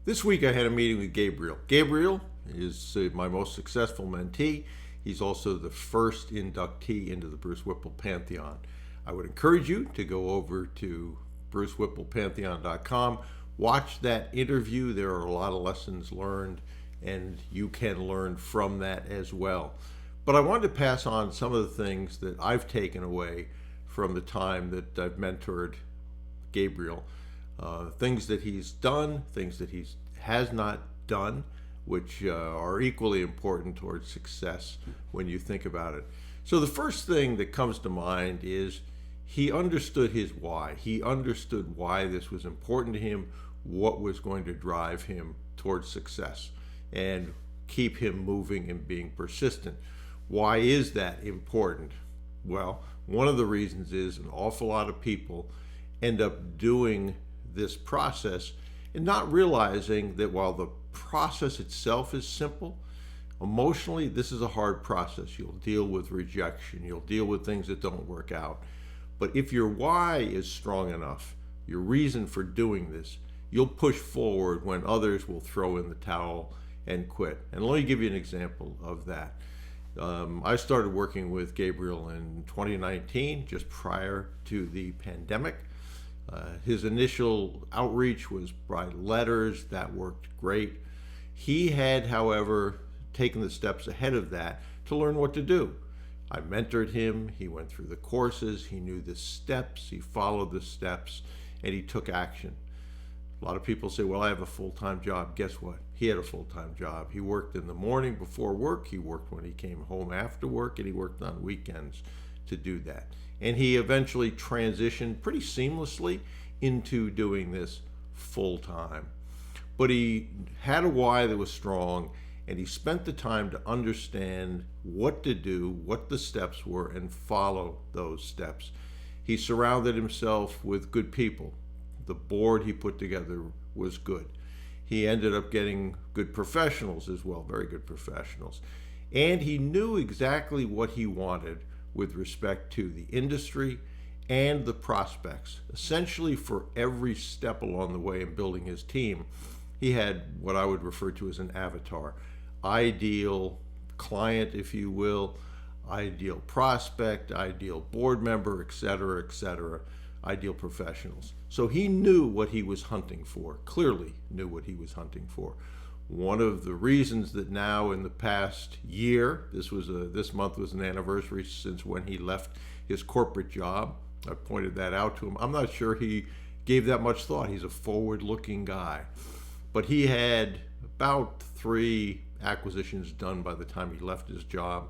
This week I had a meeting with Gabriel. Gabriel is my most successful mentee. He's also the first inductee into the Bruce Whipple pantheon. I would encourage you to go over to brucewhipplepantheon.com, watch that interview. There are a lot of lessons learned, and you can learn from that as well. But I wanted to pass on some of the things that I've taken away from the time that I've mentored Gabriel. Things that he's done, things that he has not done, which are equally important towards success when you think about it. So the first thing that comes to mind is he understood his why. He understood why this was important to him, what was going to drive him towards success and keep him moving and being persistent. Why is that important? Well, one of the reasons is an awful lot of people end up doing this process and not realizing that while the process itself is simple, emotionally this is a hard process. You'll deal with rejection, you'll deal with things that don't work out. But if your why is strong enough, your reason for doing this, you'll push forward when others will throw in the towel and quit. And let me give you an example of that. I started working with Gabriel in 2019, just prior to the pandemic. His initial outreach was by letters. That worked great. He had, however, taken the steps ahead of that to learn what to do. I mentored him. He went through the courses. He knew the steps. He followed the steps, and he took action. A lot of people say, well, I have a full-time job. Guess what? He had a full-time job. He worked in the morning before work. He worked when he came home after work, and he worked on weekends to do that. And he eventually transitioned pretty seamlessly into doing this full-time. But he had a why that was strong, and he spent the time to understand what to do, what the steps were, and follow those steps. He surrounded himself with good people. The board he put together was good. He ended up getting good professionals as well, very good professionals. And he knew exactly what he wanted with respect to the industry and the prospects. Essentially, for every step along the way in building his team, he had what I would refer to as an avatar. Ideal client, if you will, ideal prospect, ideal board member, etc., etc., ideal professionals. So he knew what he was hunting for, clearly knew what he was hunting for. One of the reasons that now in the past year, this month was an anniversary since when he left his corporate job. I pointed that out to him. I'm not sure he gave that much thought. He's a forward-looking guy. But he had about 3 acquisitions done by the time he left his job.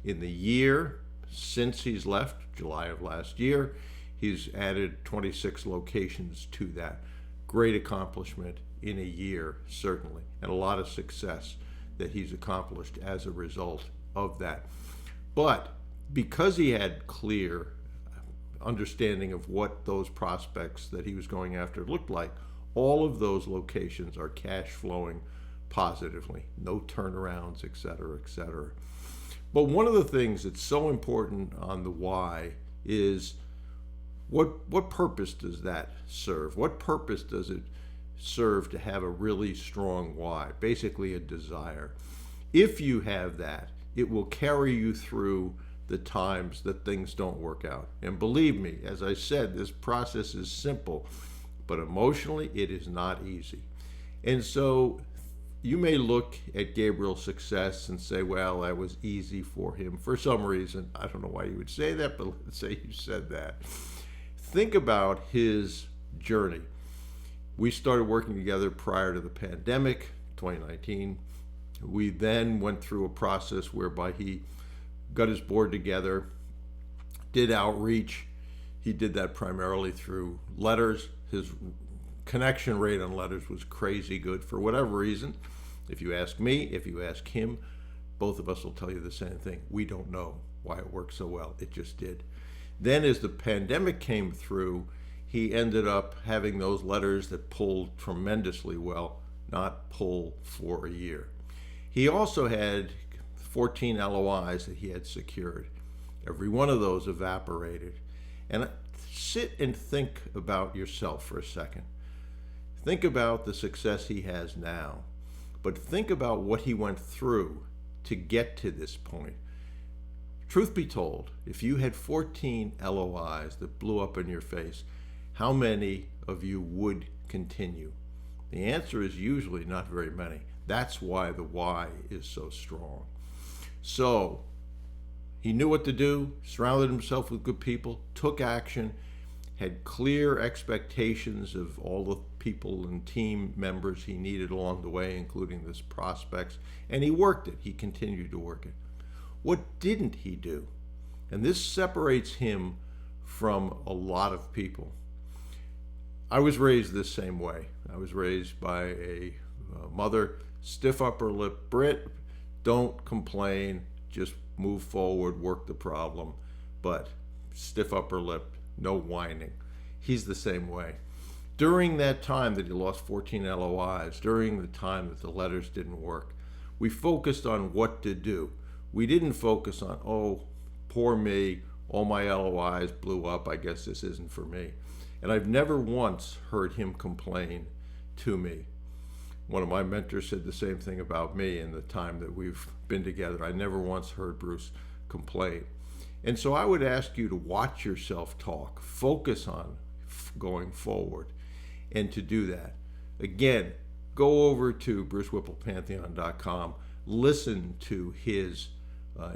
In the year since he's left, July of last year, he's added 26 locations to that. Great accomplishment in a year, certainly, and a lot of success that he's accomplished as a result of that. But because he had clear understanding of what those prospects that he was going after looked like, all of those locations are cash flowing positively, no turnarounds, etc., etc. But one of the things that's so important on the why is what purpose does that serve? What purpose does it serve to have a really strong why? Basically a desire. If you have that, it will carry you through the times that things don't work out. And believe me, as I said, this process is simple, but emotionally it is not easy. And so you may look at Gabriel's success and say, well, that was easy for him for some reason. I don't know why you would say that, but let's say you said that. Think about his journey. We started working together prior to the pandemic, 2019. We then went through a process whereby he got his board together, did outreach. He did that primarily through letters. His connection rate on letters was crazy good for whatever reason. If you ask me, if you ask him, both of us will tell you the same thing. We don't know why it worked so well. It just did. Then as the pandemic came through, he ended up having those letters that pulled tremendously well, not pull for a year. He also had 14 LOIs that he had secured. Every one of those evaporated. And sit and think about yourself for a second. Think about the success he has now, but think about what he went through to get to this point. Truth be told, if you had 14 LOIs that blew up in your face, how many of you would continue? The answer is usually not very many. That's why the why is so strong. So he knew what to do, surrounded himself with good people, took action, had clear expectations of all the people and team members he needed along the way, including his prospects, and he worked it. He continued to work it. What didn't he do? And this separates him from a lot of people. I was raised this same way. I was raised by a mother, stiff upper lip Brit, don't complain, just move forward, work the problem, but stiff upper lip, no whining. He's the same way. During that time that he lost 14 LOIs, during the time that the letters didn't work, we focused on what to do. We didn't focus on, oh, poor me, all my LOIs blew up, I guess this isn't for me. And I've never once heard him complain to me. One of my mentors said the same thing about me in the time that we've been together. I never once heard Bruce complain. And so I would ask you to watch yourself talk, focus on going forward, and to do that. Again, go over to brucewhipplepantheon.com, listen to his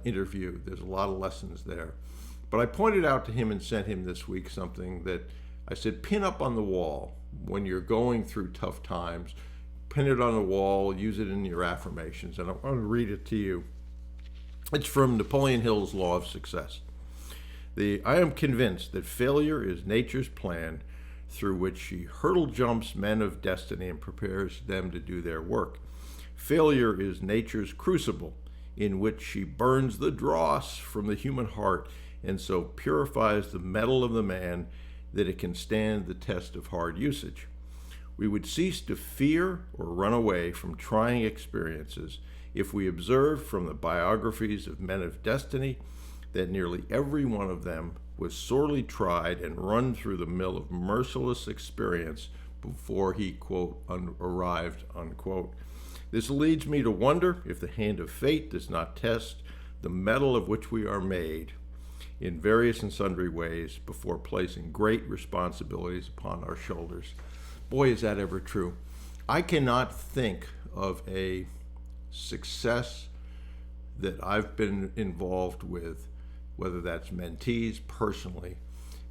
interview. There's a lot of lessons there. But I pointed out to him and sent him this week something that I said, pin up on the wall when you're going through tough times. Pin it on the wall, use it in your affirmations. And I want to read it to you. It's from Napoleon Hill's Law of Success. I am convinced that failure is nature's plan through which she hurdle jumps men of destiny and prepares them to do their work. Failure is nature's crucible in which she burns the dross from the human heart and so purifies the metal of the man that it can stand the test of hard usage. We would cease to fear or run away from trying experiences if we observed from the biographies of men of destiny that nearly every one of them was sorely tried and run through the mill of merciless experience before he, quote, arrived, unquote. This leads me to wonder if the hand of fate does not test the metal of which we are made in various and sundry ways before placing great responsibilities upon our shoulders. Boy, is that ever true. I cannot think of a success that I've been involved with, whether that's mentees, personally,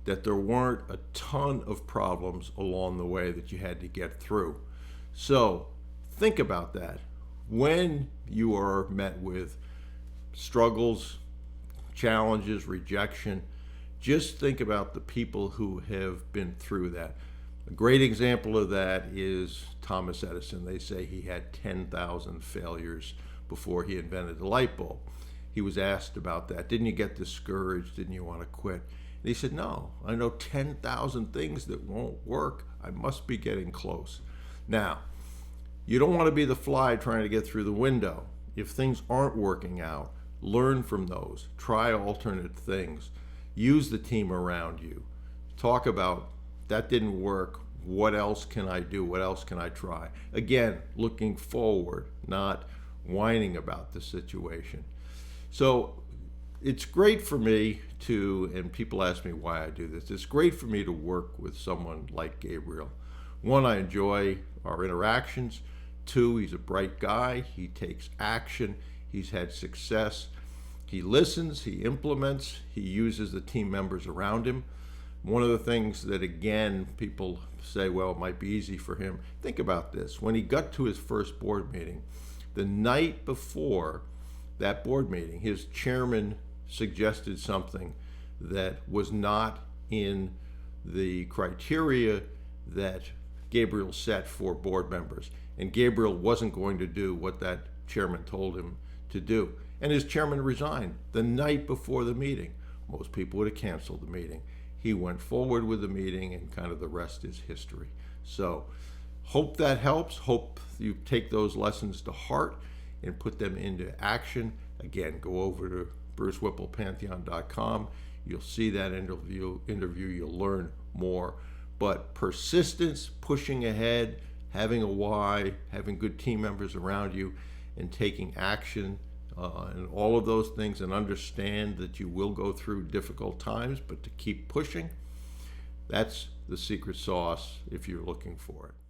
that there weren't a ton of problems along the way that you had to get through. So think about that. When you are met with struggles, challenges, rejection, just think about the people who have been through that. A great example of that is Thomas Edison. They say he had 10,000 failures before he invented the light bulb. He was asked about that. Didn't you get discouraged? Didn't you want to quit? And he said, no, I know 10,000 things that won't work. I must be getting close. Now, you don't want to be the fly trying to get through the window. If things aren't working out, learn from those. Try alternate things. Use the team around you. Talk about, that didn't work. What else can I do? What else can I try? Again, looking forward, not whining about the situation. So it's great for me to, and people ask me why I do this, it's great for me to work with someone like Gabriel. One, I enjoy our interactions. Two, he's a bright guy. He takes action. He's had success. He listens, he implements, he uses the team members around him. One of the things that, again, people say, well, it might be easy for him. Think about this. When he got to his first board meeting, the night before that board meeting, his chairman suggested something that was not in the criteria that Gabriel set for board members. And Gabriel wasn't going to do what that chairman told him to do. And his chairman resigned the night before the meeting. Most people would have canceled the meeting. He went forward with the meeting, and kind of the rest is history. So hope that helps. Hope you take those lessons to heart and put them into action. Again, go over to brucewhipplepantheon.com. You'll see that interview. You'll learn more. but persistence, pushing ahead, having a why, having good team members around you, and taking action, and all of those things, and understand that you will go through difficult times, but to keep pushing, that's the secret sauce if you're looking for it.